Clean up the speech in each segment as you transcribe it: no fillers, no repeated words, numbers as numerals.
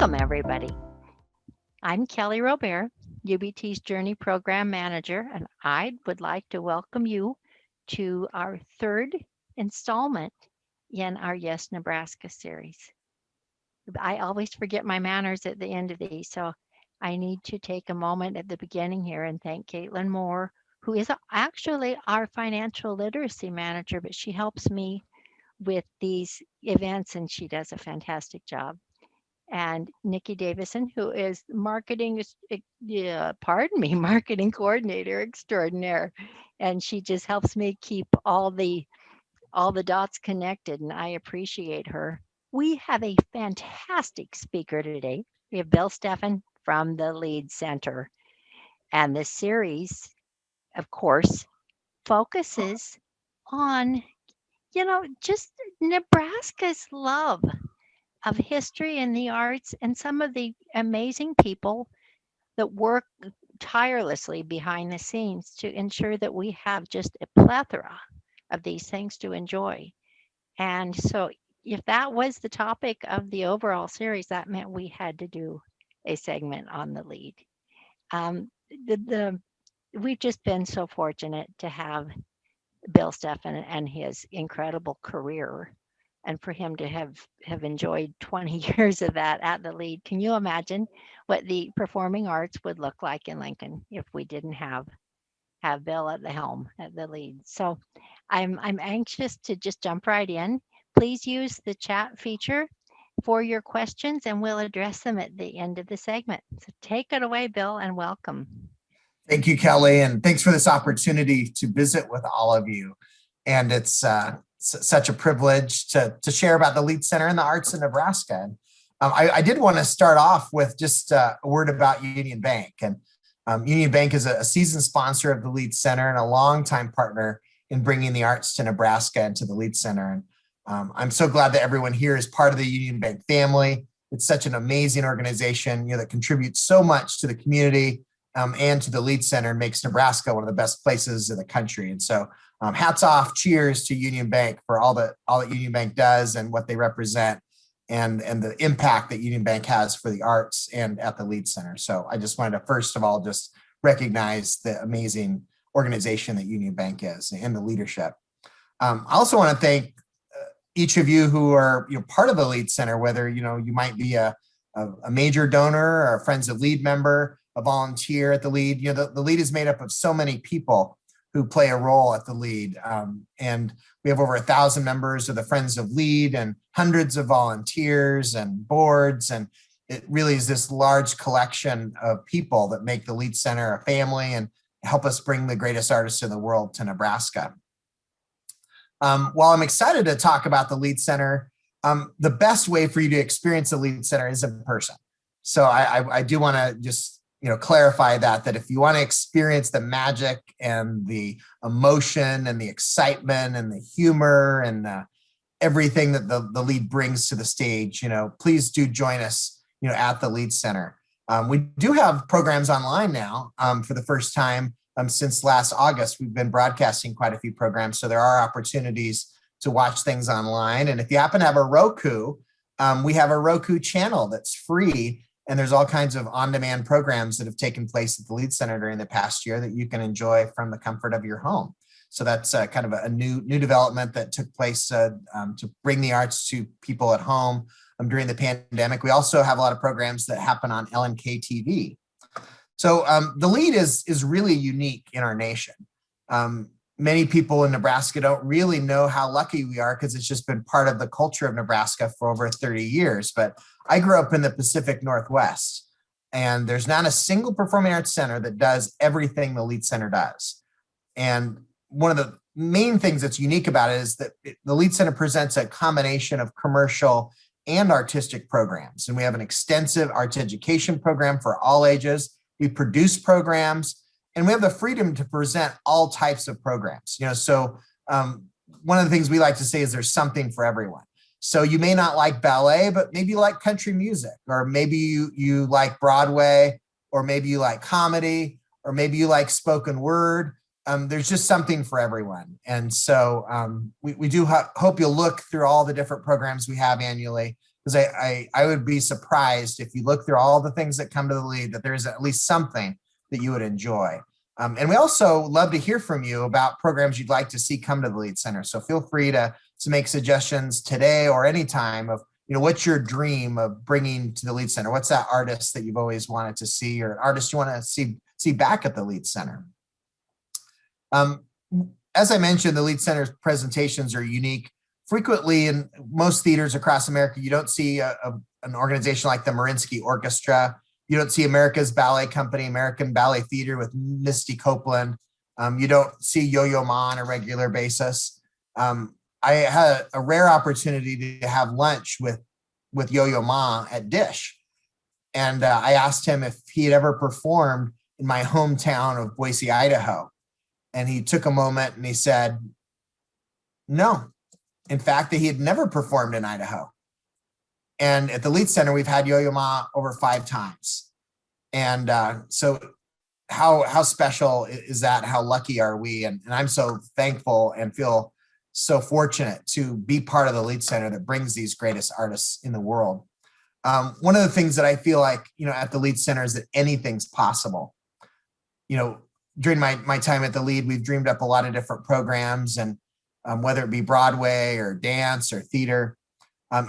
Welcome, everybody. I'm Kelly Robert, UBT's Journey Program Manager, and I would like to welcome you to our third installment in our Yes, Nebraska series. I always forget my manners at the end of these, so I need to take a moment at the beginning here and thank Caitlin Moore, who is actually our financial literacy manager, but she helps me with these events and she does a fantastic job. And Nikki Davison, who is pardon me, marketing coordinator extraordinaire, and she just helps me keep all the dots connected, and I appreciate her. We have a fantastic speaker today. We have Bill Stephan from the Lead Center, and this series, of course, focuses on just Nebraska's love of history and the arts and some of the amazing people that work tirelessly behind the scenes to ensure that we have just a plethora of these things to enjoy. And so, if that was the topic of the overall series, that meant we had to do a segment on the lead. Um, the we've just been so fortunate to have Bill Stephan and his incredible career and for him to have enjoyed 20 years of that at the lead. Can you imagine what the performing arts would look like in Lincoln if we didn't have Bill at the helm at the lead? So I'm anxious to just jump right in. Please use the chat feature for your questions and we'll address them at the end of the segment. So take it away, Bill, and welcome. Thank you, Kelly, and thanks for this opportunity to visit with all of you. And it's such a privilege to share about the Lead Center and the arts in Nebraska. And I did want to start off with just a word about Union Bank. And Union Bank is a seasoned sponsor of the Lead Center and a longtime partner in bringing the arts to Nebraska and to the Lead Center. And I'm so glad that everyone here is part of the Union Bank family. It's such an amazing organization, that contributes so much to the community and to the Lead Center, and makes Nebraska one of the best places in the country. And so hats off, cheers to Union Bank for all that Union Bank does and what they represent and the impact that Union Bank has for the arts and at the Lead Center. So I just wanted to first of all just recognize the amazing organization that Union Bank is and the leadership. I also want to thank each of you who are part of the Lead Center, whether you might be a major donor or a Friends of Lead member, a volunteer at the Lead. The Lead is made up of so many people who play a role at the Lead. And we have over 1,000 members of the Friends of Lead and hundreds of volunteers and boards. And it really is this large collection of people that make the Lead Center a family and help us bring the greatest artists in the world to Nebraska. While I'm excited to talk about the Lead Center, the best way for you to experience the Lead Center is in person. So I do want to just clarify that if you want to experience the magic and the emotion and the excitement and the humor and everything that the Lead brings to the stage, please do join us, at the Lead Center. We do have programs online now for the first time since last August. We've been broadcasting quite a few programs, so there are opportunities to watch things online. And if you happen to have a Roku, we have a Roku channel that's free. And there's all kinds of on-demand programs that have taken place at the Lead Center during the past year that you can enjoy from the comfort of your home. So that's kind of a new development that took place to bring the arts to people at home during the pandemic. We also have a lot of programs that happen on LNK TV. So the Lead is really unique in our nation. Many people in Nebraska don't really know how lucky we are because it's just been part of the culture of Nebraska for over 30 years. But I grew up in the Pacific Northwest, and there's not a single performing arts center that does everything the Lead Center does. And one of the main things that's unique about it is that the Lead Center presents a combination of commercial and artistic programs. And we have an extensive arts education program for all ages. We produce programs, and we have the freedom to present all types of programs. So one of the things we like to say is there's something for everyone. So you may not like ballet, but maybe you like country music, or maybe you like Broadway, or maybe you like comedy, or maybe you like spoken word. There's just something for everyone. And so we do hope you'll look through all the different programs we have annually because I would be surprised if you look through all the things that come to the lead, that there's at least something that you would enjoy. And we also love to hear from you about programs you'd like to see come to the Lead Center. So feel free to make suggestions today or anytime of, what's your dream of bringing to the Lead Center? What's that artist that you've always wanted to see, or an artist you want to see back at the Lead Center? As I mentioned, the Lead Center's presentations are unique. Frequently in most theaters across America, you don't see an organization like the Mariinsky Orchestra. You don't see America's Ballet Company, American Ballet Theater with Misty Copeland. You don't see Yo-Yo Ma on a regular basis. I had a rare opportunity to have lunch with Yo-Yo Ma at Dish. And I asked him if he had ever performed in my hometown of Boise, Idaho. And he took a moment and he said, no. In fact, that he had never performed in Idaho. And at the Lead Center, we've had Yo-Yo Ma over 5 times. And so how special is that? How lucky are we? And I'm so thankful and feel so fortunate to be part of the Lead Center that brings these greatest artists in the world. One of the things that I feel like, at the Lead Center is that anything's possible. During my time at the Lead, we've dreamed up a lot of different programs, and whether it be Broadway or dance or theater.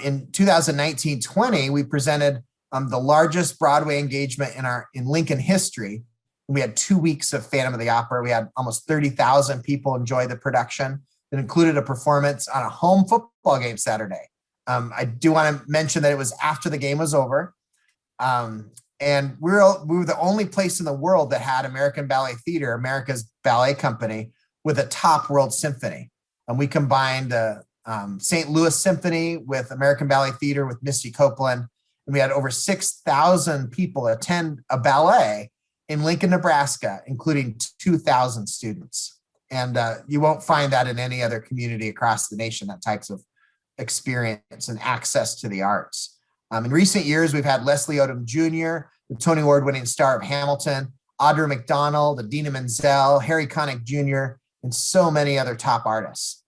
In 2019-20, we presented the largest Broadway engagement in Lincoln history. We had 2 weeks of Phantom of the Opera. We had almost 30,000 people enjoy the production. It included a performance on a home football game Saturday. I do want to mention that it was after the game was over. And we were the only place in the world that had American Ballet Theater, America's ballet company, with a top world symphony. And we combined the St. Louis Symphony with American Ballet Theater with Misty Copeland. And we had over 6,000 people attend a ballet in Lincoln, Nebraska, including 2,000 students. And you won't find that in any other community across the nation, that types of experience and access to the arts. In recent years, we've had Leslie Odom Jr., the Tony Award-winning star of Hamilton, Audra McDonald, Adina Menzel, Harry Connick Jr., and so many other top artists.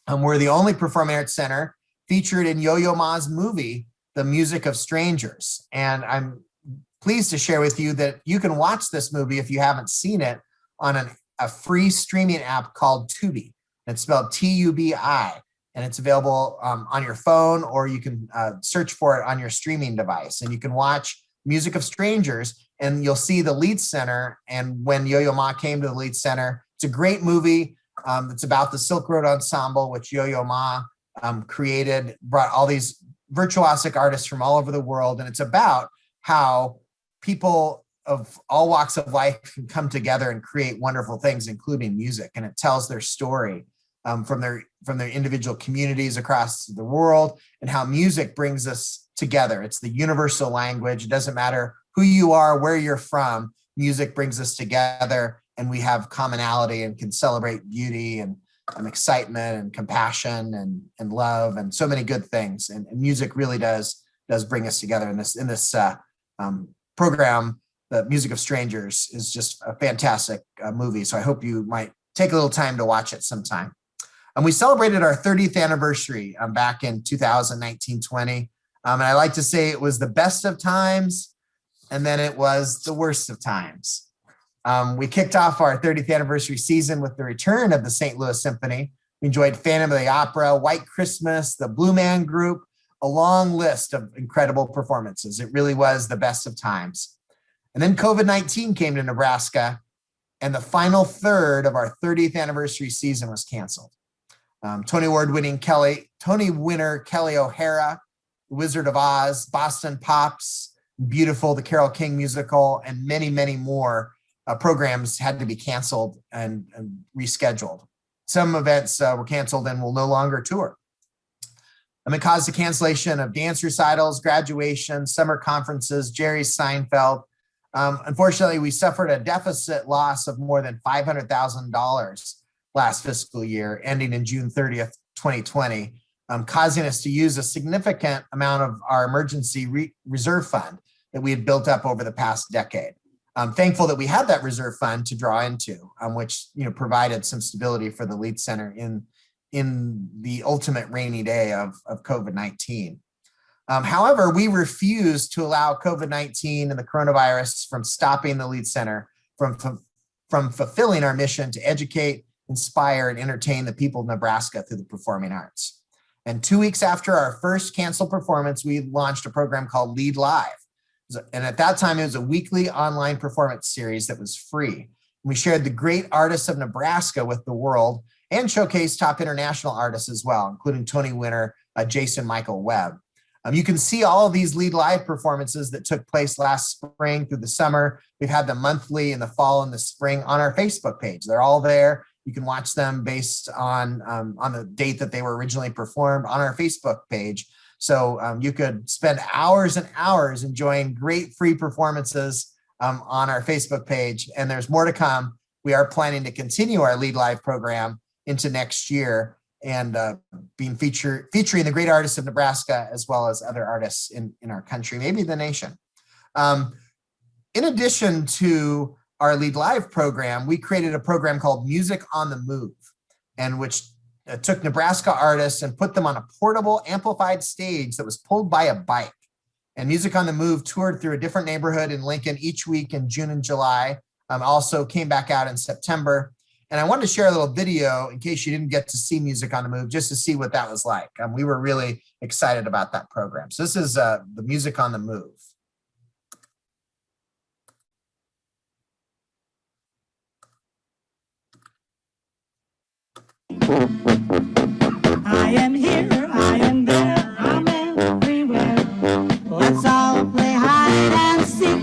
We're the only performing arts center featured in Yo-Yo Ma's movie, The Music of Strangers. And I'm pleased to share with you that you can watch this movie, if you haven't seen it, on a free streaming app called Tubi. It's spelled Tubi, and it's available on your phone, or you can search for it on your streaming device. And you can watch Music of Strangers, and you'll see the Lead Center and when Yo-Yo Ma came to the Lead Center. It's a great movie. It's about the Silk Road Ensemble, which Yo-Yo Ma created, brought all these virtuosic artists from all over the world. And it's about how people of all walks of life can come together and create wonderful things, including music. And it tells their story from their individual communities across the world, and how music brings us together. It's the universal language. It doesn't matter who you are, where you're from, music brings us together, and we have commonality and can celebrate beauty and excitement and compassion and love and so many good things. And music really does bring us together in this program. The Music of Strangers is just a fantastic movie. So I hope you might take a little time to watch it sometime. And we celebrated our 30th anniversary back in 2019-20. And I like to say it was the best of times, and then it was the worst of times. We kicked off our 30th anniversary season with the return of the St. Louis Symphony. We enjoyed Phantom of the Opera, White Christmas, the Blue Man Group, a long list of incredible performances. It really was the best of times. And then COVID-19 came to Nebraska, and the final third of our 30th anniversary season was canceled. Tony winner Kelly O'Hara, The Wizard of Oz, Boston Pops, Beautiful, the Carole King musical, and many, many more programs had to be canceled and rescheduled. Some events were canceled and will no longer tour. It caused the cancellation of dance recitals, graduation, summer conferences, Jerry Seinfeld. Unfortunately, we suffered a deficit loss of more than $500,000 last fiscal year, ending in June 30th, 2020, causing us to use a significant amount of our emergency reserve fund that we had built up over the past decade. I'm thankful that we had that reserve fund to draw into, which provided some stability for the Lead Center in the ultimate rainy day of COVID-19. However, we refuse to allow COVID-19 and the coronavirus from stopping the Lead Center from fulfilling our mission to educate, inspire, and entertain the people of Nebraska through the performing arts. And 2 weeks after our first canceled performance, we launched a program called Lead Live. And at that time, it was a weekly online performance series that was free. We shared the great artists of Nebraska with the world and showcased top international artists as well, including Tony winner Jason Michael Webb. You can see all of these Lead Live performances that took place last spring through the summer. We've had them monthly in the fall and the spring on our Facebook page. They're all there. You can watch them based on the date that they were originally performed on our Facebook page. So you could spend hours and hours enjoying great free performances on our Facebook page. And there's more to come. We are planning to continue our Lead Live program into next year and featuring the great artists of Nebraska as well as other artists in our country, maybe the nation. In addition to our Lead Live program, we created a program called Music on the Move, and which took Nebraska artists and put them on a portable amplified stage that was pulled by a bike. And Music on the Move toured through a different neighborhood in Lincoln each week in June and July. Also came back out in September. And I wanted to share a little video in case you didn't get to see Music on the Move, just to see what that was like. We were really excited about that program. So this is the Music on the Move. I am here, I am there, I'm everywhere. Let's all play hide and seek.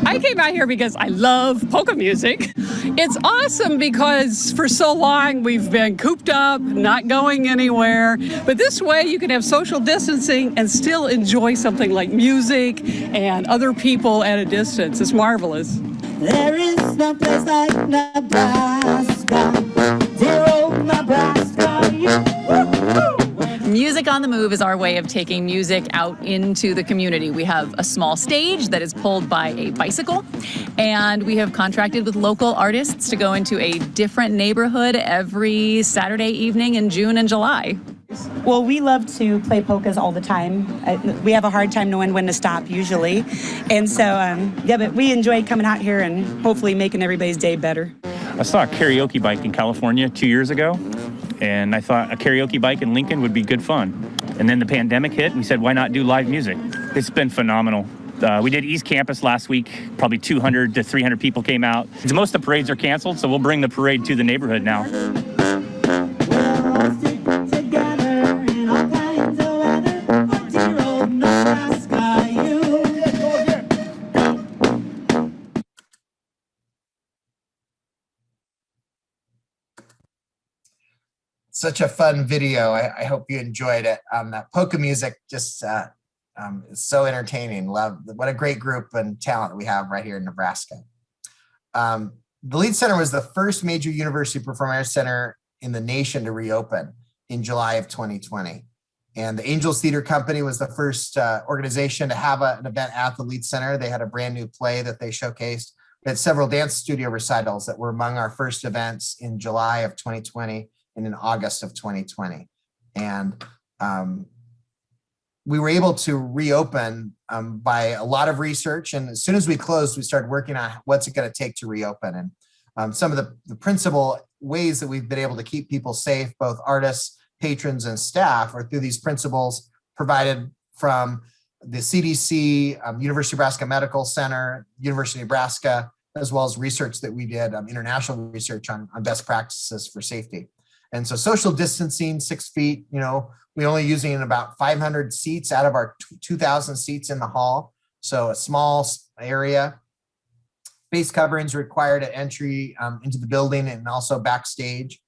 I came out here because I love polka music. It's awesome because for so long we've been cooped up, not going anywhere. But this way you can have social distancing and still enjoy something like music and other people at a distance. It's marvelous. There is no place like Nebraska, dear old Nebraska. Music on the Move is our way of taking music out into the community. We have a small stage that is pulled by a bicycle, and we have contracted with local artists to go into a different neighborhood every Saturday evening in June and July. Well, we love to play polkas all the time. We have a hard time knowing when to stop usually. And so, but we enjoy coming out here and hopefully making everybody's day better. I saw a karaoke bike in California 2 years ago, and I thought a karaoke bike in Lincoln would be good fun. And then the pandemic hit, and we said, why not do live music? It's been phenomenal. We did East Campus last week. Probably 200 to 300 people came out. Most of the parades are canceled, so we'll bring the parade to the neighborhood now. Such a fun video. I hope you enjoyed it. That polka music just is so entertaining. Love, what a great group and talent we have right here in Nebraska. The Lead Center was the first major university performing arts center in the nation to reopen in July of 2020. And the Angels Theater Company was the first organization to have an event at the Lead Center. They had a brand new play that they showcased. We had several dance studio recitals that were among our first events in July of 2020 and in August of 2020. And we were able to reopen by a lot of research. And as soon as we closed, we started working on what's it going to take to reopen. And some of the principal ways that we've been able to keep people safe, both artists, patrons, and staff, are through these principles provided from the CDC, University of Nebraska Medical Center, University of Nebraska, as well as research that we did, international research on best practices for safety. And so social distancing, 6 feet, we only using about 500 seats out of our 2,000 seats in the hall. So a small area. Face coverings required at entry into the building and also backstage.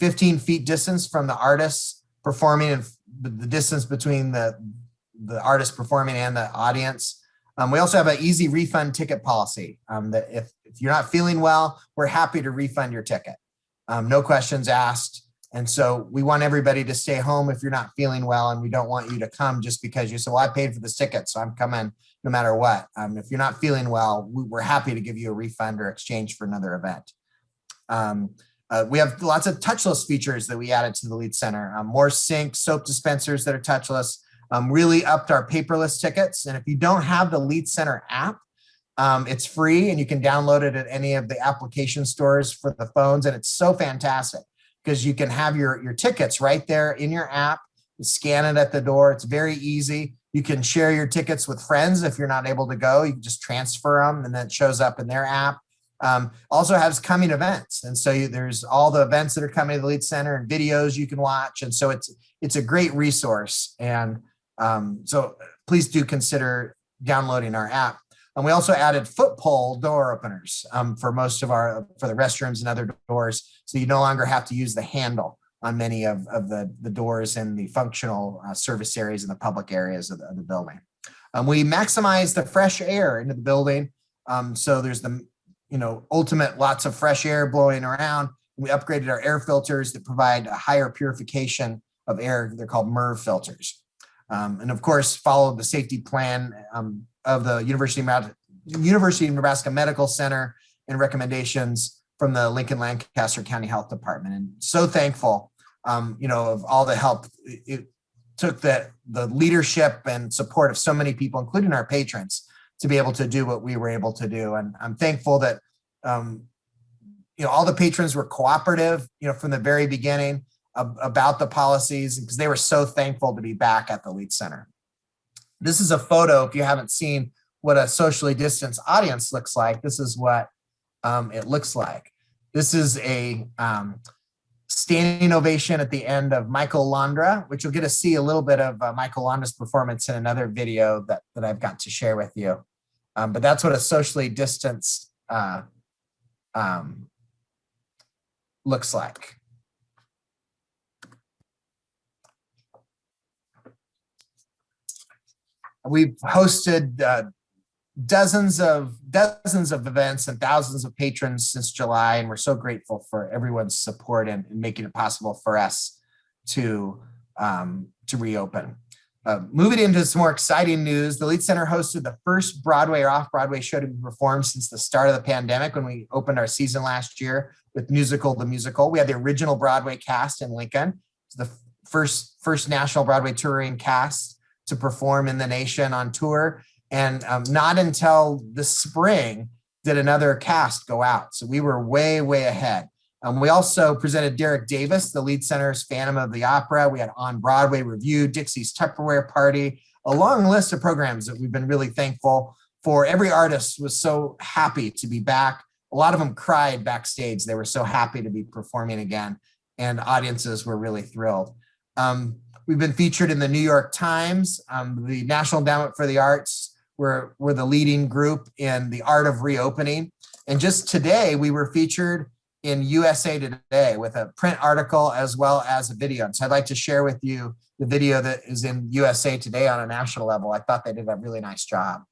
15 feet distance from the artists performing, and the distance between the artist performing and the audience. We also have an easy refund ticket policy that if you're not feeling well, we're happy to refund your ticket. No questions asked. And so we want everybody to stay home if you're not feeling well, and we don't want you to come just because you said, well, I paid for this ticket, so I'm coming no matter what. If you're not feeling well, we're happy to give you a refund or exchange for another event. We have lots of touchless features that we added to the Lead Center. More sink, soap dispensers that are touchless, Really upped our paperless tickets. And if you don't have the Lead Center app, it's free and you can download it at any of the application stores for the phones. And it's so fantastic because you can have your tickets right there in your app. You scan it at the door. It's very easy. You can share your tickets with friends if you're not able to go. You can just transfer them and then it shows up in their app. Also has coming events. And so there's all the events that are coming to the Lead Center and videos you can watch. And so it's a great resource. And so please do consider downloading our app. And we also added foot pole door openers for the restrooms and other doors. So you no longer have to use the handle on many of the doors in the functional service areas and the public areas of the building. We maximize the fresh air into the building. So there's the ultimate lots of fresh air blowing around. We upgraded our air filters that provide a higher purification of air. They're called MERV filters. And of course, followed the safety plan of the University of Nebraska Medical Center and recommendations from the Lincoln Lancaster County Health Department. And so thankful, of all the help. It took the leadership and support of so many people, including our patrons, to be able to do what we were able to do. And I'm thankful that, all the patrons were cooperative, from the very beginning about the policies, because they were so thankful to be back at the Lead Center. This is a photo, if you haven't seen what a socially distanced audience looks like, this is what it looks like. This is a standing ovation at the end of Michael Londra, which you'll get to see a little bit of Michael Londra's performance in another video that I've got to share with you. But that's what a socially distanced looks like. We've hosted dozens of events and thousands of patrons since July, and we're so grateful for everyone's support and making it possible for us to reopen. Moving into some more exciting news, the Lead Center hosted the first Broadway or off-Broadway show to be performed since the start of the pandemic when we opened our season last year with Musical the Musical. We had the original Broadway cast in Lincoln. It's the first national Broadway touring cast to perform in the nation on tour. And not until the spring did another cast go out. So we were way, way ahead. We also presented Derek Davis, the Lead Center's Phantom of the Opera. We had On Broadway Review, Dixie's Tupperware Party, a long list of programs that we've been really thankful for. Every artist was so happy to be back. A lot of them cried backstage. They were so happy to be performing again, and audiences were really thrilled. We've been featured in the New York Times, the National Endowment for the Arts. We're the leading group in the art of reopening. And just today, we were featured in USA Today with a print article as well as a video. And so I'd like to share with you the video that is in USA Today on a national level. I thought they did a really nice job.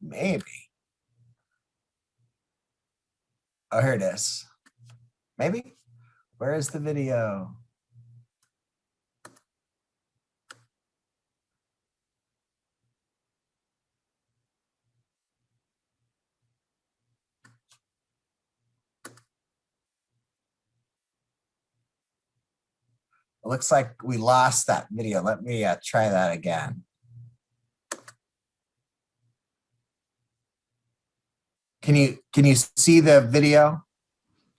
Maybe. Oh, here it is. Maybe? Where is the video? It looks like we lost that video. Let me try that again. Can you see the video?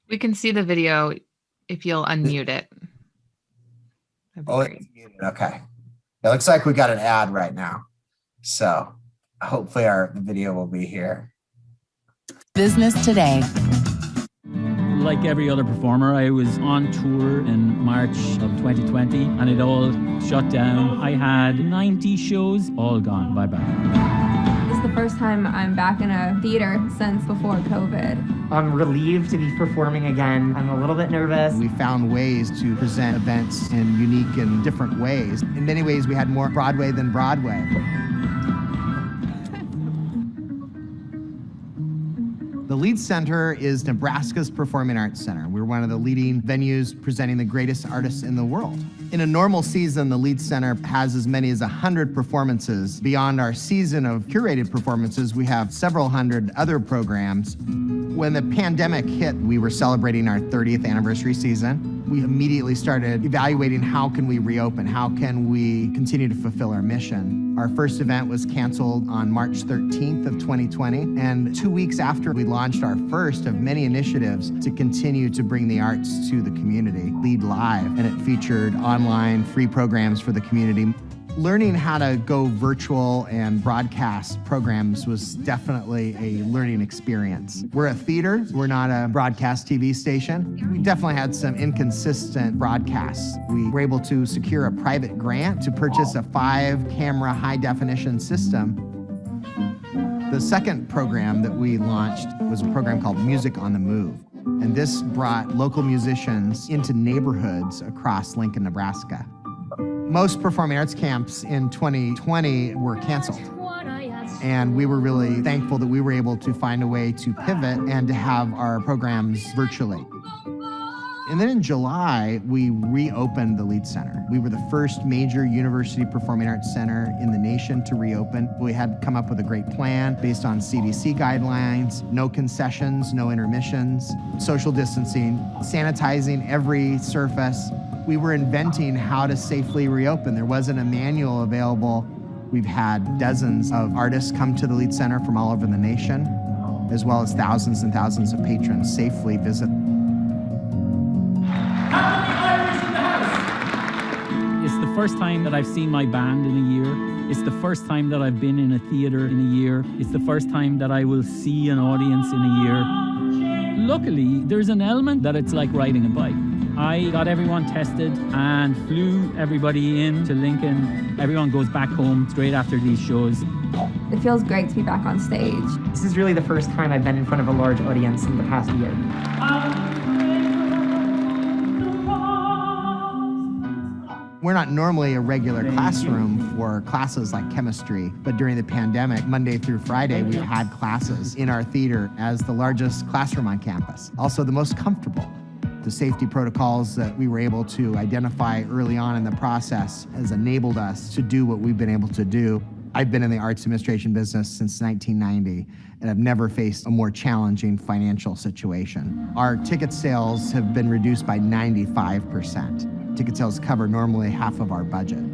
We can see the video if you'll unmute it. Oh, it's muted. Okay. It looks like we got an ad right now. So hopefully the video will be here. Business Today. Like every other performer, I was on tour in March of 2020 and it all shut down. I had 90 shows, all gone. Bye-bye. This is the first time I'm back in a theater since before COVID. I'm relieved to be performing again. I'm a little bit nervous. We found ways to present events in unique and different ways. In many ways, we had more Broadway than Broadway. The Lead Center is Nebraska's Performing Arts Center. We're one of the leading venues presenting the greatest artists in the world. In a normal season, the Lead Center has as many as 100 performances. Beyond our season of curated performances, we have several hundred other programs. When the pandemic hit, we were celebrating our 30th anniversary season. We immediately started evaluating how can we reopen, how can we continue to fulfill our mission. Our first event was canceled on March 13th of 2020, and 2 weeks after we launched our first of many initiatives to continue to bring the arts to the community, Lead Live, and it featured online free programs for the community. Learning how to go virtual and broadcast programs was definitely a learning experience. We're a theater, we're not a broadcast TV station. We definitely had some inconsistent broadcasts. We were able to secure a private grant to purchase a 5-camera high-definition system. The second program that we launched was a program called Music on the Move. And this brought local musicians into neighborhoods across Lincoln, Nebraska. Most performing arts camps in 2020 were canceled. And we were really thankful that we were able to find a way to pivot and to have our programs virtually. And then in July, we reopened the Lead Center. We were the first major university performing arts center in the nation to reopen. We had come up with a great plan based on CDC guidelines, no concessions, no intermissions, social distancing, sanitizing every surface. We were inventing how to safely reopen. There wasn't a manual available. We've had dozens of artists come to the Lead Center from all over the nation, as well as thousands and thousands of patrons safely visit. It's the first time that I've seen my band in a year. It's the first time that I've been in a theater in a year. It's the first time that I will see an audience in a year. Luckily, there's an element that it's like riding a bike. I got everyone tested and flew everybody in to Lincoln. Everyone goes back home straight after these shows. It feels great to be back on stage. This is really the first time I've been in front of a large audience in the past year. We're not normally a regular classroom for classes like chemistry, but during the pandemic, Monday through Friday, we had classes in our theater as the largest classroom on campus. Also the most comfortable. The safety protocols that we were able to identify early on in the process has enabled us to do what we've been able to do. I've been in the arts administration business since 1990, and I've never faced a more challenging financial situation. Our ticket sales have been reduced by 95%. Ticket sales cover normally half of our budget.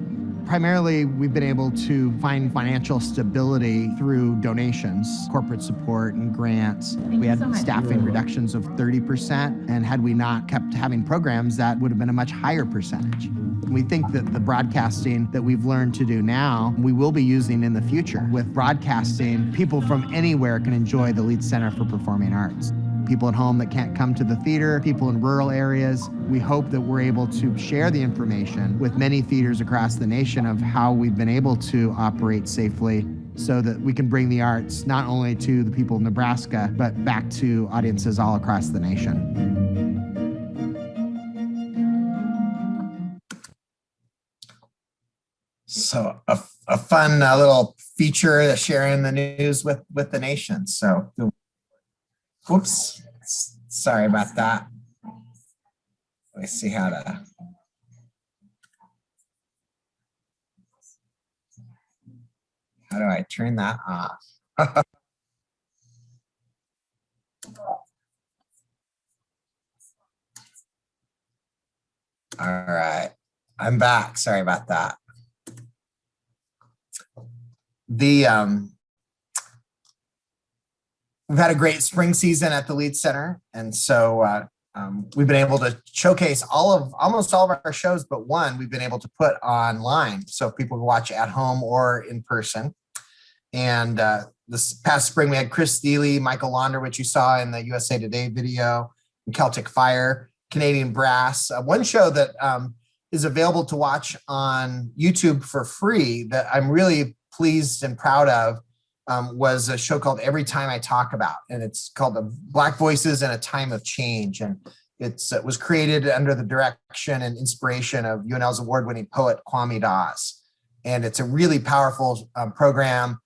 Primarily, we've been able to find financial stability through donations, corporate support, and grants. We had staffing reductions of 30%, and had we not kept having programs, that would have been a much higher percentage. We think that the broadcasting that we've learned to do now, we will be using in the future. With broadcasting, people from anywhere can enjoy the Lead Center for Performing Arts. People at home that can't come to the theater, people in rural areas. We hope that we're able to share the information with many theaters across the nation of how we've been able to operate safely so that we can bring the arts not only to the people of Nebraska, but back to audiences all across the nation. So a fun little feature sharing the news with the nation. So, whoops, sorry about that. Let me see how to. How do I turn that off? All right, I'm back. Sorry about that. We've had a great spring season at the Lead Center, and so we've been able to showcase almost all of our shows, but one we've been able to put online, so people can watch at home or in person. And this past spring, we had Chris Thiele, Michael Launder, which you saw in the USA Today video, and Celtic Fire, Canadian Brass. One show that is available to watch on YouTube for free that I'm really pleased and proud of was a show called Every Time I Talk About, and it's called the Black Voices in a Time of Change. And it was created under the direction and inspiration of UNL's award-winning poet Kwame Dawes. And it's a really powerful program.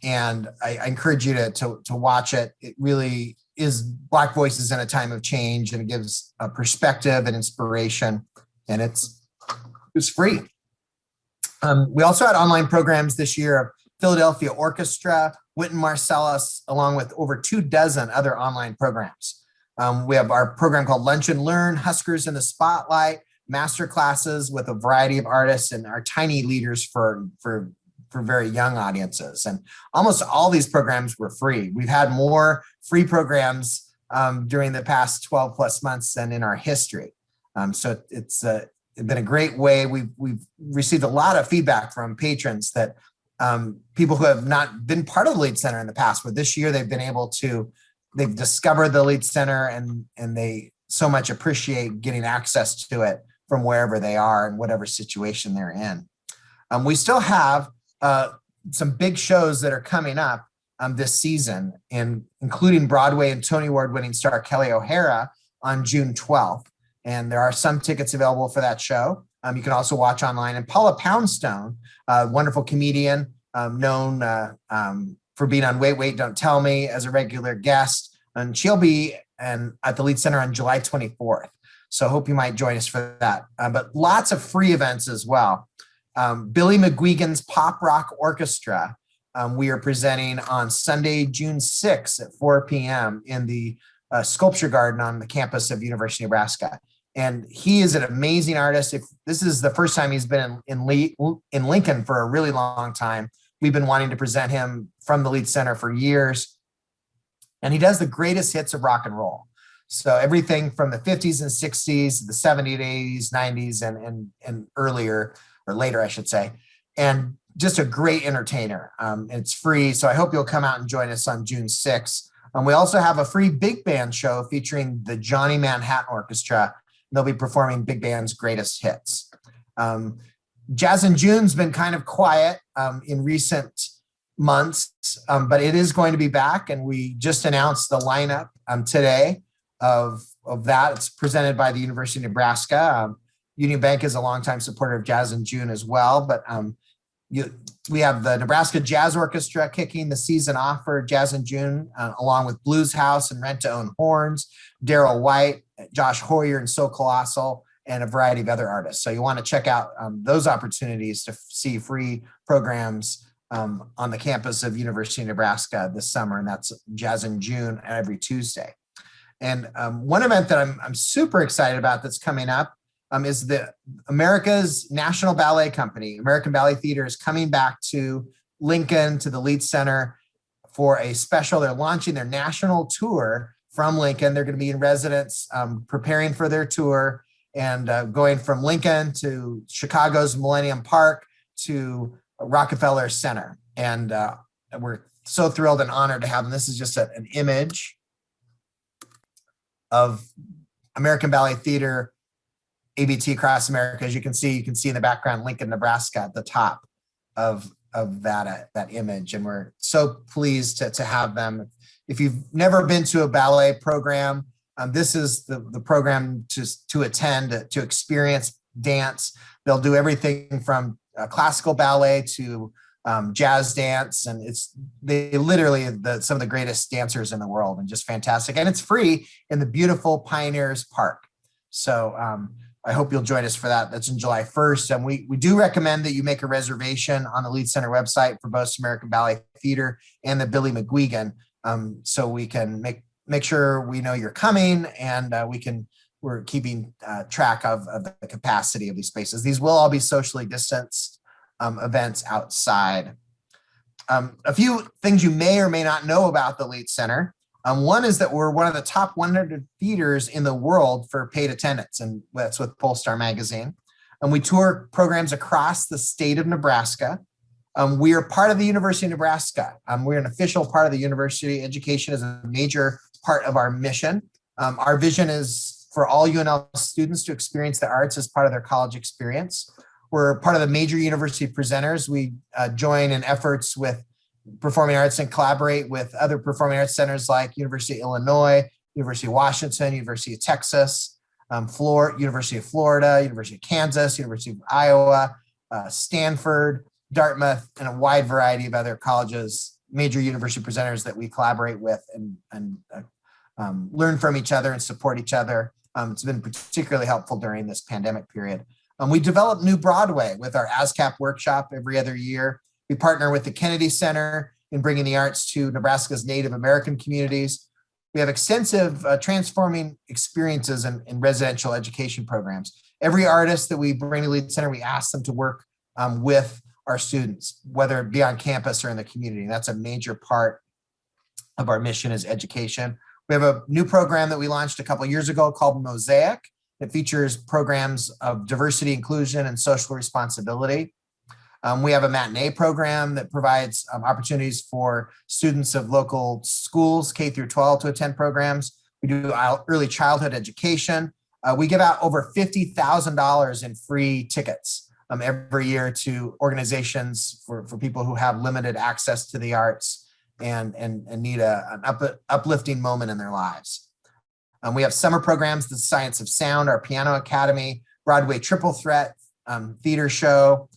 and I encourage you to watch it. It really is Black Voices in a Time of Change, and it gives a perspective and inspiration, and it's free. We also had online programs this year of Philadelphia Orchestra, Wynton Marsalis, along with over 24 other online programs. We have our program called Lunch and Learn, Huskers in the Spotlight, master classes with a variety of artists, and our tiny leaders for very young audiences. And almost all these programs were free. We've had more free programs during the past 12 plus months than in our history. So it's been a great way. We've received a lot of feedback from patrons that people who have not been part of the Lead Center in the past, but this year they've been able to, they've discovered the Lead Center, and they so much appreciate getting access to it from wherever they are and whatever situation they're in. We still have some big shows that are coming up this season, including Broadway and Tony Award winning star Kelly O'Hara on June 12th. And there are some tickets available for that show. You can also watch online. And Paula Poundstone, a wonderful comedian known for being on Wait, Wait, Don't Tell Me as a regular guest. And she'll be at the Lead Center on July 24th. So I hope you might join us for that. But lots of free events as well. Billy McGuigan's Pop Rock Orchestra, we are presenting on Sunday, June 6th at 4 p.m. in the Sculpture Garden on the campus of University of Nebraska. And he is an amazing artist. If this is the first time he's been in Lincoln for a really long time, we've been wanting to present him from the Lead Center for years. And he does the greatest hits of rock and roll. So everything from the 50s and 60s, the 70s, 80s, 90s, and earlier, or later, I should say. And just a great entertainer. It's free. So I hope you'll come out and join us on June 6th. We also have a free big band show featuring the Johnny Manhattan Orchestra. They'll be performing big band's greatest hits. Jazz in June's been kind of quiet in recent months, but it is going to be back. And we just announced the lineup today of that. It's presented by the University of Nebraska. Union Bank is a longtime supporter of Jazz in June as well, but we have the Nebraska Jazz Orchestra kicking the season off for Jazz in June, along with Blues House and Rent to Own Horns, Daryl White, Josh Hoyer, and So Colossal, and a variety of other artists. So you want to check out those opportunities to see free programs on the campus of University of Nebraska this summer, and that's Jazz in June every Tuesday. And one event that I'm super excited about that's coming up is the America's National Ballet Company. American Ballet Theater is coming back to Lincoln, to the Lead Center for a special. They're launching their national tour from Lincoln. They're going to be in residence, preparing for their tour, and going from Lincoln to Chicago's Millennium Park to Rockefeller Center. And we're so thrilled and honored to have them. This is just an image of American Ballet Theater, ABT across America. As you can see in the background, Lincoln, Nebraska at the top of that image. And we're so pleased to have them. If you've never been to a ballet program, this is the program to attend, to experience dance. They'll do everything from classical ballet to jazz dance. And they literally some of the greatest dancers in the world, and just fantastic. And it's free in the beautiful Pioneers Park. So I hope you'll join us for that. That's in July 1st. And we do recommend that you make a reservation on the Lead Center website for both American Ballet Theater and the Billy McGuigan, so we can make sure we know you're coming, and we're keeping track of the capacity of these spaces. These will all be socially distanced events outside. A few things you may or may not know about the Lead Center. One is that we're one of the top 100 theaters in the world for paid attendance, and that's with Polestar Magazine. And we tour programs across the state of Nebraska. We are part of the University of Nebraska. We're an official part of the university. Education is a major part of our mission. Our vision is for all UNL students to experience the arts as part of their college experience. We're part of the major university presenters. We join in efforts with performing arts and collaborate with other performing arts centers like University of Illinois, University of Washington, University of Texas, University of Florida, University of Kansas, University of Iowa, Stanford, Dartmouth, and a wide variety of other colleges major university presenters that we collaborate with and learn from each other and support each other. It's been particularly helpful during this pandemic period. We develop new Broadway with our ASCAP workshop every other year. We partner with the Kennedy Center in bringing the arts to Nebraska's Native American communities. We have extensive transforming experiences in residential education programs. Every artist that we bring to Lead Center, we ask them to work with our students, whether it be on campus or in the community. And that's a major part of our mission is education. We have a new program that we launched a couple of years ago called Mosaic. It features programs of diversity, inclusion, and social responsibility. We have a matinee program that provides opportunities for students of local schools, K through 12, to attend programs. We do early childhood education. We give out over $50,000 in free tickets every year to organizations for people who have limited access to the arts and need an uplifting moment in their lives. We have summer programs, the Science of Sound, our Piano Academy, Broadway Triple Threat, theater show,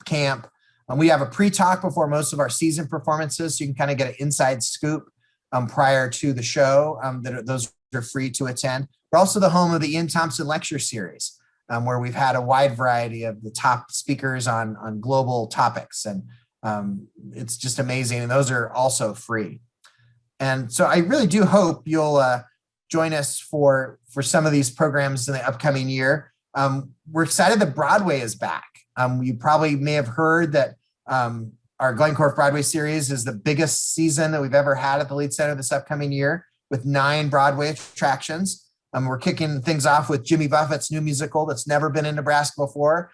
camp. We have a pre-talk before most of our season performances, so you can kind of get an inside scoop prior to the show. Those are free to attend. We're also the home of the Ian Thompson Lecture Series, where we've had a wide variety of the top speakers on global topics. And it's just amazing. And those are also free. And so I really do hope you'll join us for some of these programs in the upcoming year. We're excited that Broadway is back. You probably may have heard that our Glencore Broadway series is the biggest season that we've ever had at the Lead Center this upcoming year, with 9 Broadway attractions. We're kicking things off with Jimmy Buffett's new musical that's never been in Nebraska before,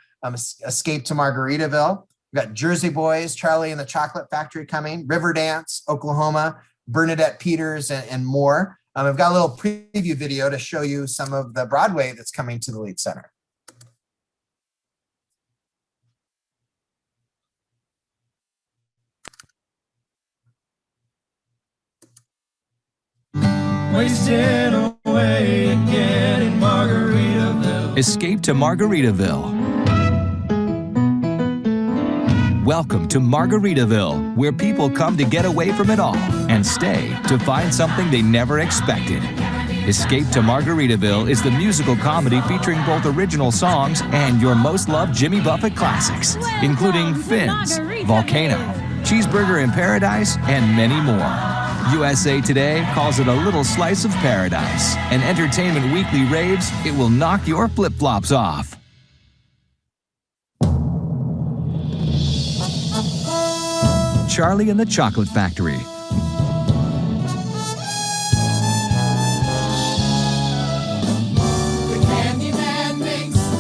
Escape to Margaritaville. We've got Jersey Boys, Charlie and the Chocolate Factory coming, Riverdance, Oklahoma, Bernadette Peters, and more. I've got a little preview video to show you some of the Broadway that's coming to the Lead Center. Wasted away again in Margaritaville. Escape to Margaritaville. Welcome to Margaritaville, where people come to get away from it all and stay to find something they never expected. Escape to Margaritaville is the musical comedy featuring both original songs and your most loved Jimmy Buffett classics, including Fins, Volcano, Cheeseburger in Paradise, and many more. USA Today calls it a little slice of paradise, and Entertainment Weekly raves it will knock your flip-flops off. Charlie and the Chocolate Factory.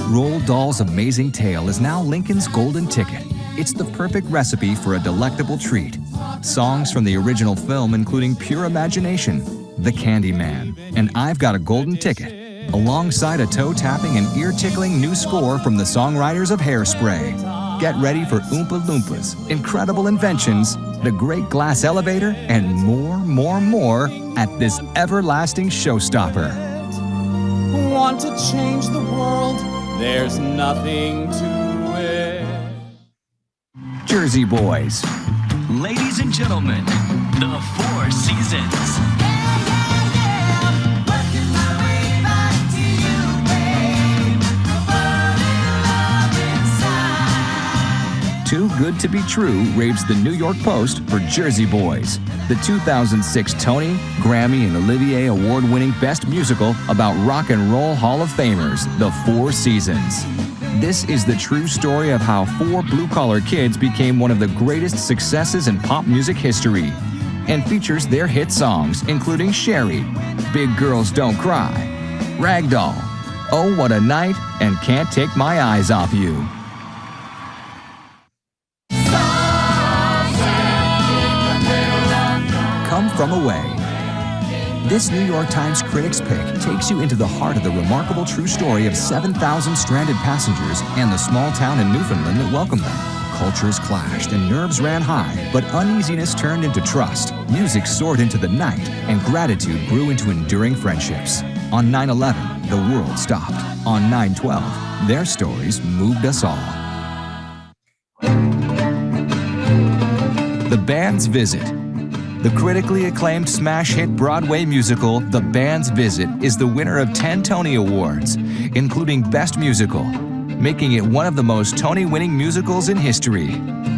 Roald Dahl's amazing tale is now Lincoln's golden ticket. It's the perfect recipe for a delectable treat. Songs from the original film including Pure Imagination, The Candyman, and I've Got a Golden Ticket, alongside a toe-tapping and ear-tickling new score from the songwriters of Hairspray. Get ready for Oompa Loompas, incredible inventions, the great glass elevator, and more at this everlasting showstopper. Want to change the world? There's nothing to it. Jersey Boys. Ladies and gentlemen, the 4 Seasons. Too Good to Be True raves the New York Post for Jersey Boys, the 2006 Tony, Grammy, and Olivier award-winning best musical about rock and roll Hall of Famers, The 4 Seasons. This is the true story of how 4 blue-collar kids became one of the greatest successes in pop music history, and features their hit songs, including Sherry, Big Girls Don't Cry, Ragdoll, Oh What a Night, and Can't Take My Eyes Off You. Come From Away. This New York Times Critics Pick takes you into the heart of the remarkable true story of 7,000 stranded passengers and the small town in Newfoundland that welcomed them. Cultures clashed and nerves ran high, but uneasiness turned into trust, music soared into the night, and gratitude grew into enduring friendships. On 9/11, the world stopped. On 9/12, their stories moved us all. The Band's Visit. The critically acclaimed smash hit Broadway musical, The Band's Visit, is the winner of 10 Tony Awards, including Best Musical, making it one of the most Tony-winning musicals in history.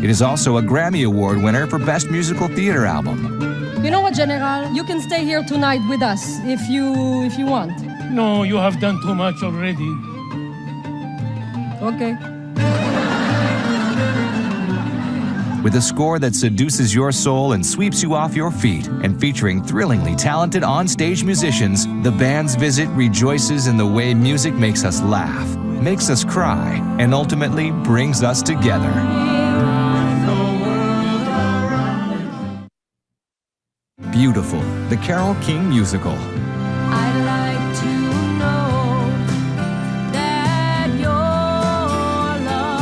It is also a Grammy Award winner for Best Musical Theater Album. You know what, General? You can stay here tonight with us if you want. No, you have done too much already. Okay. With a score that seduces your soul and sweeps you off your feet, and featuring thrillingly talented on-stage musicians, The Band's Visit rejoices in the way music makes us laugh, makes us cry, and ultimately brings us together. Beautiful, the Carole King musical. I'd like to know that your love.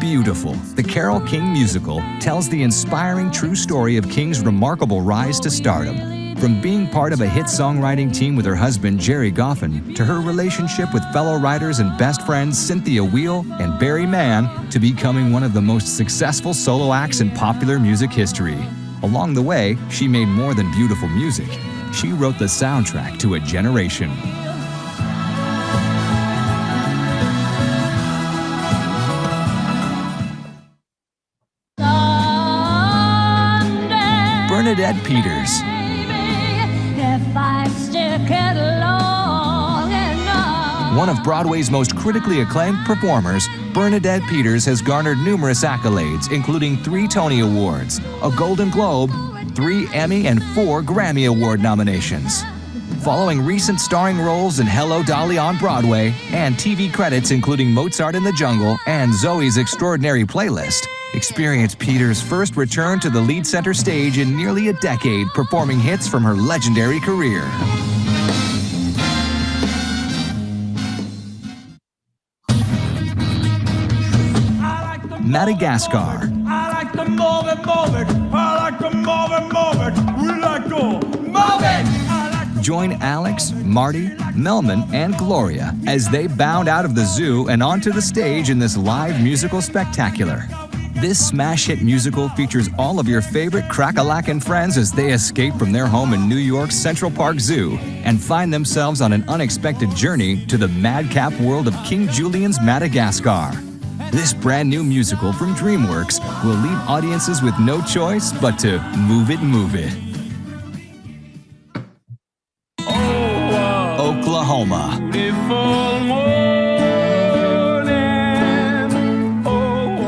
Beautiful, the Carole King musical tells the inspiring true story of King's remarkable rise to stardom. From being part of a hit songwriting team with her husband, Jerry Goffin, to her relationship with fellow writers and best friends Cynthia Weil and Barry Mann, to becoming one of the most successful solo acts in popular music history. Along the way, she made more than beautiful music. She wrote the soundtrack to a generation. Bernadette Peters. If I stick it long enough. One of Broadway's most critically acclaimed performers, Bernadette Peters has garnered numerous accolades, including 3 Tony Awards, a Golden Globe, 3 Emmy, and 4 Grammy Award nominations. Following recent starring roles in Hello, Dolly on Broadway and TV credits including Mozart in the Jungle and Zoe's Extraordinary Playlist, experience Peters' first return to the lead center stage in nearly a decade, performing hits from her legendary career. Madagascar. I like to move it, move it. I like to move it, move it. We like to move it. Join Alex, Marty, Melman, and Gloria as they bound out of the zoo and onto the stage in this live musical spectacular. This smash hit musical features all of your favorite crack-a-lackin' friends as they escape from their home in New York's Central Park Zoo and find themselves on an unexpected journey to the madcap world of King Julian's Madagascar. This brand new musical from DreamWorks will leave audiences with no choice but to move it, move it. Oklahoma.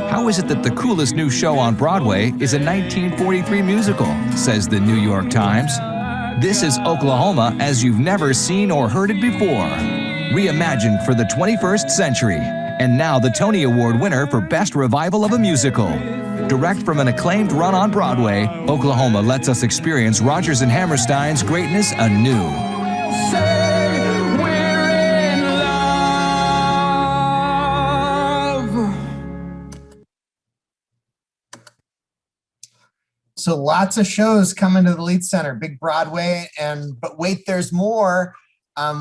How is it that the coolest new show on Broadway is a 1943 musical, says the New York Times. This is Oklahoma as you've never seen or heard it before. Reimagined for the 21st century. And now the Tony Award winner for Best Revival of a Musical. Direct from an acclaimed run on Broadway, Oklahoma lets us experience Rodgers and Hammerstein's greatness anew. So lots of shows coming to the Lead Center, big Broadway, but wait, there's more.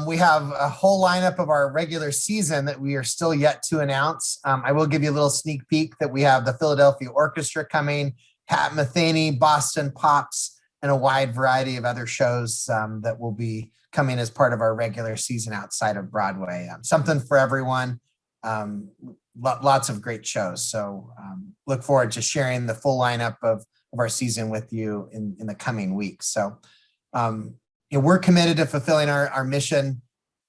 We have a whole lineup of our regular season that we are still yet to announce. I will give you a little sneak peek that we have the Philadelphia Orchestra coming, Pat Metheny, Boston Pops, and a wide variety of other shows that will be coming as part of our regular season outside of Broadway. Something for everyone, lots of great shows. So look forward to sharing the full lineup of our season with you in the coming weeks. So we're committed to fulfilling our mission,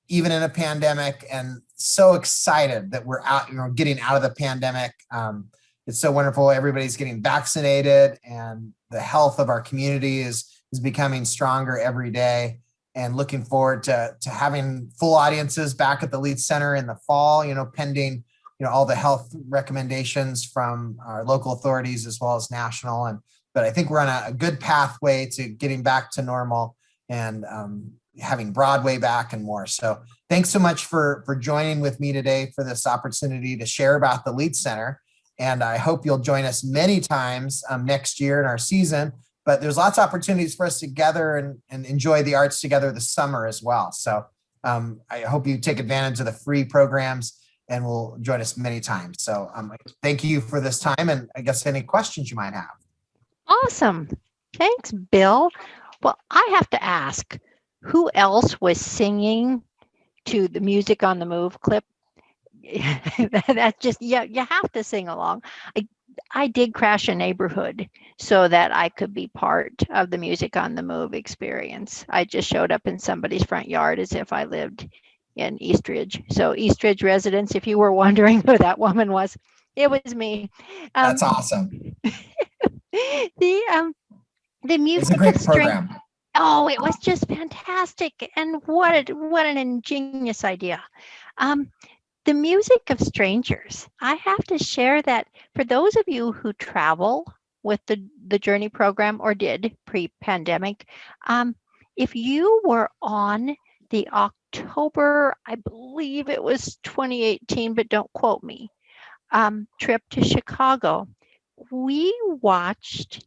even in a pandemic, and so excited that we're out, getting out of the pandemic. It's so wonderful. Everybody's getting vaccinated, and the health of our community is becoming stronger every day. And looking forward to having full audiences back at the Lead Center in the fall, pending, all the health recommendations from our local authorities as well as national. But I think we're on a good pathway to getting back to normal and having Broadway back and more. So thanks so much for joining with me today for this opportunity to share about the Lead Center. And I hope you'll join us many times next year in our season. But there's lots of opportunities for us to gather and enjoy the arts together this summer as well. So I hope you take advantage of the free programs and will join us many times. So thank you for this time, and I guess any questions you might have. Awesome. Thanks, Bill. Well, I have to ask, who else was singing to the Music on the Move clip? That's just, yeah, you have to sing along. I did crash a neighborhood so that I could be part of the Music on the Move experience. I just showed up in somebody's front yard as if I lived in Eastridge. So Eastridge residents, if you were wondering who that woman was, it was me. That's awesome. The It's a Music great of Strength. program. Oh, it was just fantastic. And what an ingenious idea. The Music of Strangers. I have to share that for those of you who travel with the Journey program or did pre-pandemic, if you were on the October, I believe it was 2018, but don't quote me, trip to Chicago, we watched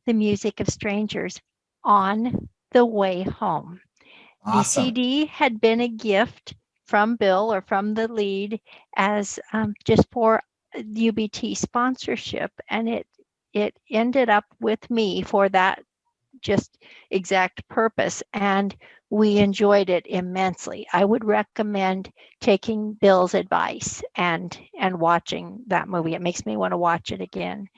the Music of Strangers on the way home. Awesome. The CD had been a gift from Bill or from the lead as just for UBT sponsorship, and it ended up with me for that just exact purpose, and we enjoyed it immensely. I would recommend taking Bill's advice and watching that movie. It makes me want to watch it again.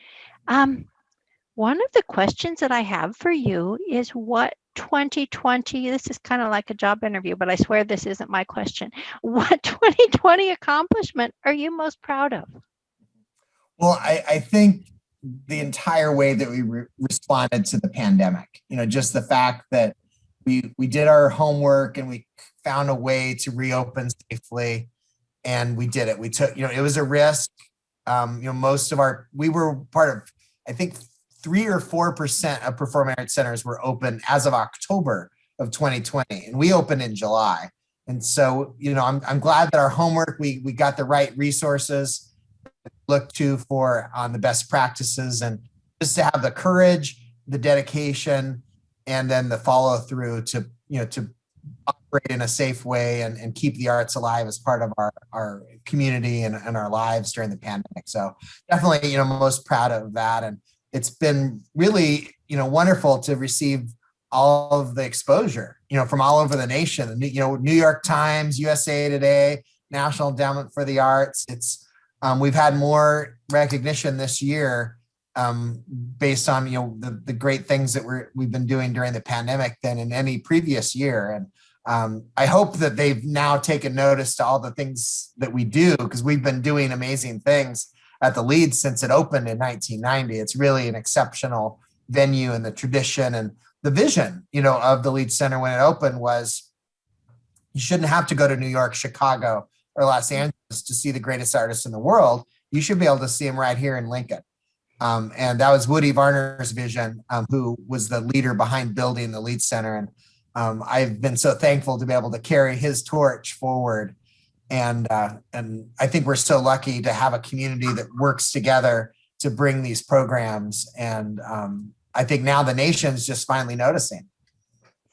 One of the questions that I have for you is what 2020, this is kind of like a job interview, but I swear this isn't my question. What 2020 accomplishment are you most proud of? Well, I think the entire way that we responded to the pandemic, just the fact that we did our homework and we found a way to reopen safely, and we did it. We took, it was a risk. We were part of, I think, 3 or 4% of performing arts centers were open as of October of 2020, and we opened in July. And so, I'm glad that our homework, we got the right resources, look to for on the best practices, and just to have the courage, the dedication, and then the follow through to operate in a safe way and keep the arts alive as part of our community and our lives during the pandemic. So definitely, most proud of that. And it's been really, wonderful to receive all of the exposure, from all over the nation. New York Times, USA Today, National Endowment for the Arts. It's we've had more recognition this year based on the great things that we've been doing during the pandemic than in any previous year. And I hope that they've now taken notice to all the things that we do, because we've been doing amazing things at the Lead since it opened in 1990. It's really an exceptional venue, and the tradition and the vision, of the Lead Center when it opened was you shouldn't have to go to New York, Chicago, or Los Angeles to see the greatest artists in the world. You should be able to see them right here in Lincoln. And that was Woody Varner's vision, who was the leader behind building the Lead Center. And I've been so thankful to be able to carry his torch forward. And I think we're so lucky to have a community that works together to bring these programs. And I think now the nation's just finally noticing.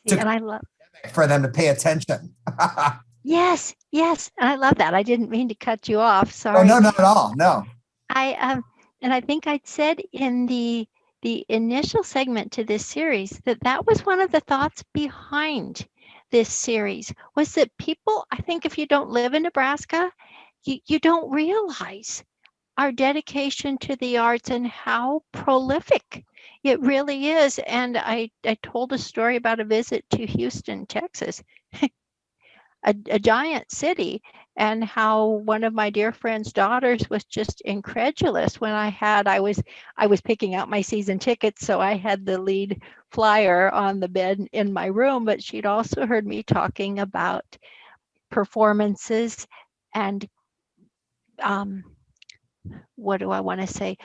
And I love for them to pay attention. Yes, and I love that. I didn't mean to cut you off. Sorry. Oh, no, not at all. No. And I think I'd said in the initial segment to this series that was one of the thoughts behind this series, was that people, I think if you don't live in Nebraska, you don't realize our dedication to the arts and how prolific it really is. And I told a story about a visit to Houston, Texas, a giant city, and how one of my dear friend's daughters was just incredulous when I was picking out my season tickets, so I had the Lead flyer on the bed in my room, but she'd also heard me talking about performances and what do I want to say,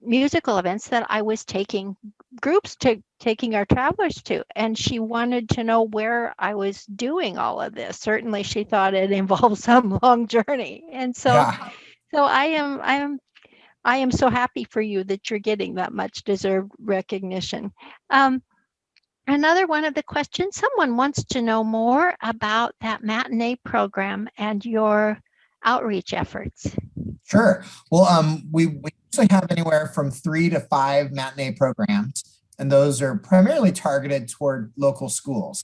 musical events that I was taking groups to, taking our travelers to, and she wanted to know where I was doing all of this. Certainly she thought it involved some long journey. And so so I am so happy for you that you're getting that much deserved recognition. Another one of the questions, someone wants to know more about that matinee program and your outreach efforts? Sure. Well, we usually have anywhere from 3 to 5 matinee programs, and those are primarily targeted toward local schools.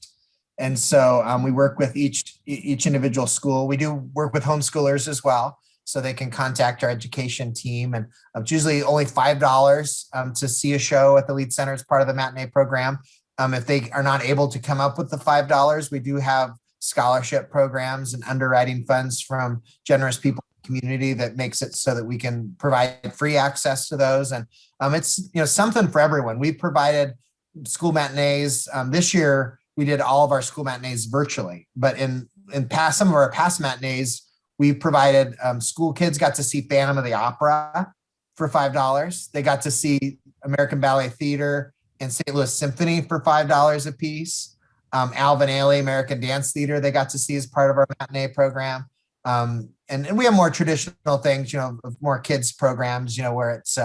And so we work with each individual school. We do work with homeschoolers as well, so they can contact our education team. And it's usually only $5 to see a show at the Lead Center as part of the matinee program. If they are not able to come up with the $5, we do have scholarship programs and underwriting funds from generous people in the community that makes it so that we can provide free access to those. And it's something for everyone. We've provided school matinees. This year, we did all of our school matinees virtually, but in some of our past matinees, we provided school kids got to see Phantom of the Opera for $5. They got to see American Ballet Theater and St. Louis Symphony for $5 a piece. Alvin Ailey, American Dance Theater, they got to see as part of our matinee program. And we have more traditional things, more kids programs, where it's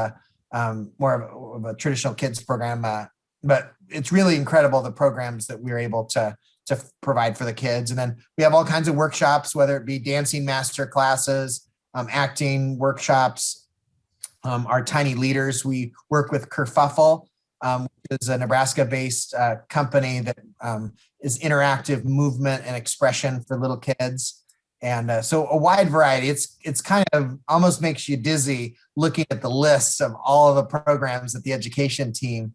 more of a traditional kids program. But it's really incredible, the programs that we're able to provide for the kids. And then we have all kinds of workshops, whether it be dancing master classes, acting workshops, our Tiny Leaders. We work with Kerfuffle, which is a Nebraska-based company that is interactive movement and expression for little kids. And so a wide variety. It's kind of almost makes you dizzy looking at the lists of all of the programs that the education team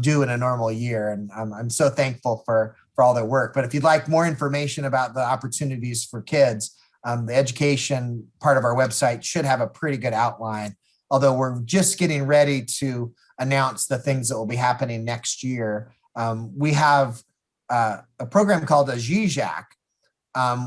do in a normal year. And I'm so thankful for all their work. But if you'd like more information about the opportunities for kids, the education part of our website should have a pretty good outline, although we're just getting ready to announce the things that will be happening next year. We have a program called a Zizak,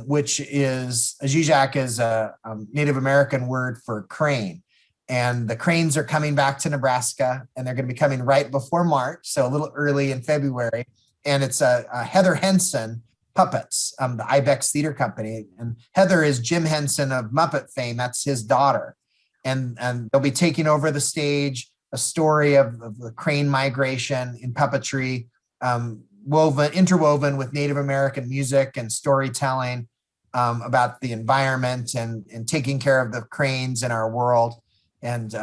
which is a Native American word for crane. And the cranes are coming back to Nebraska, and they're going to be coming right before March, so a little early in February. And it's a Heather Henson Puppets, the Ibex Theater Company. And Heather is Jim Henson of Muppet fame. That's his daughter. And they'll be taking over the stage, a story of the crane migration in puppetry, interwoven with Native American music and storytelling about the environment and taking care of the cranes in our world. And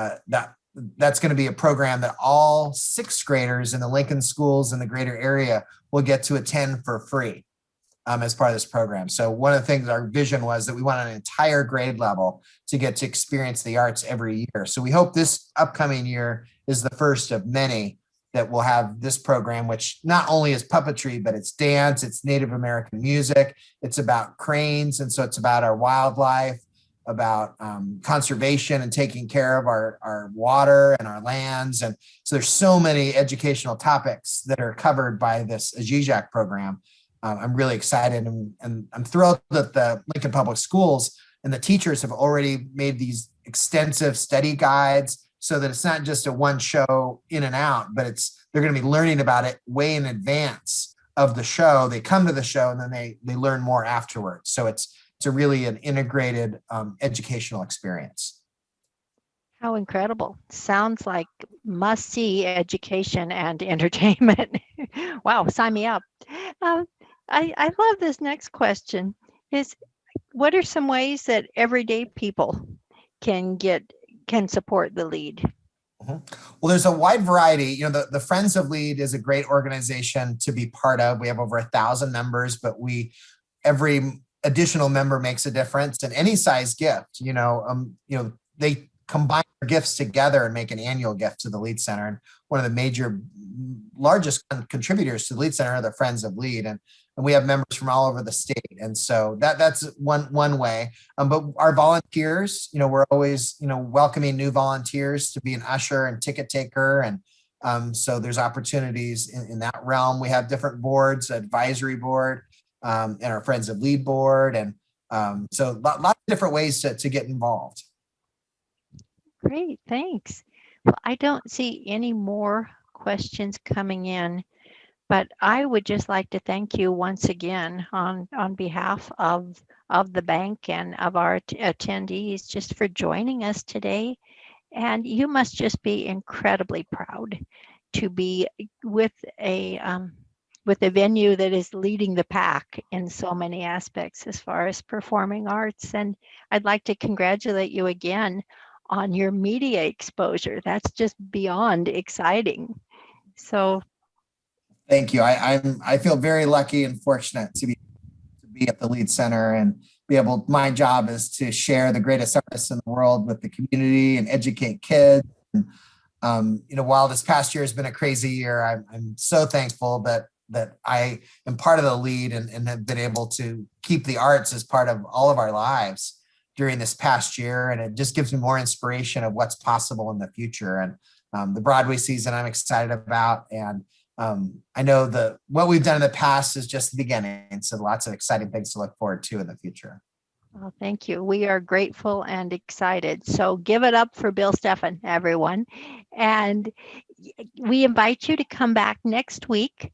that's going to be a program that all 6th graders in the Lincoln schools in the greater area will get to attend for free as part of this program. So one of the things, our vision was that we want an entire grade level to get to experience the arts every year. So we hope this upcoming year is the first of many that will have this program, which not only is puppetry, but it's dance, it's Native American music, it's about cranes. And so it's about our wildlife, about conservation and taking care of our water and our lands. And so there's so many educational topics that are covered by this Zizak program. I'm really excited, and I'm thrilled that the Lincoln Public Schools and the teachers have already made these extensive study guides so that it's not just a one show in and out, but they're going to be learning about it way in advance of the show. They come to the show and then they learn more afterwards. So it's really an integrated educational experience. How incredible. Sounds like must-see education and entertainment. Wow, sign me up. I love this next question. What are some ways that everyday people can support the Lead? Well, there's a wide variety. The Friends of Lead is a great organization to be part of. We have over 1,000 members, but every additional member makes a difference, and any size gift, they combine their gifts together and make an annual gift to the Lead Center. And one of the largest contributors to the Lead Center are the Friends of Lead. And we have members from all over the state. And so that's one way. But our volunteers, we're always, welcoming new volunteers to be an usher and ticket taker. And so there's opportunities in that realm. We have different boards, advisory board, and our Friends of Lead board. And so lots of different ways to get involved. Great, thanks. Well, I don't see any more questions coming in, but I would just like to thank you once again on behalf of the bank and of our attendees just for joining us today. And you must just be incredibly proud to be with with a venue that is leading the pack in so many aspects as far as performing arts. And I'd like to congratulate you again on your media exposure. That's just beyond exciting. So Thank you. I feel very lucky and fortunate to be at the Lead Center and be able. My job is to share the greatest artists in the world with the community and educate kids. While this past year has been a crazy year, I'm so thankful that I am part of the Lead and have been able to keep the arts as part of all of our lives during this past year. And it just gives me more inspiration of what's possible in the future. And the Broadway season I'm excited about. And I know what we've done in the past is just the beginning. So lots of exciting things to look forward to in the future. Well, thank you. We are grateful and excited. So give it up for Bill Stephan, everyone. And we invite you to come back next week,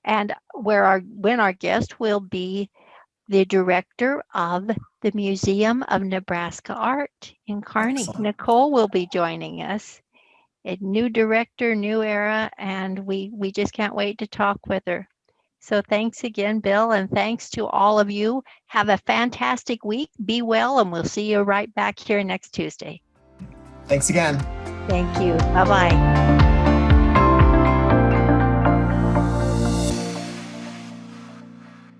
and when our guest will be the director of the Museum of Nebraska Art in Kearney. Excellent. Nicole will be joining us. A new director, new era, and we just can't wait to talk with her. So thanks again, Bill, and thanks to all of you. Have a fantastic week. Be well, and we'll see you right back here next Tuesday. Thanks again. Thank you. Bye-bye.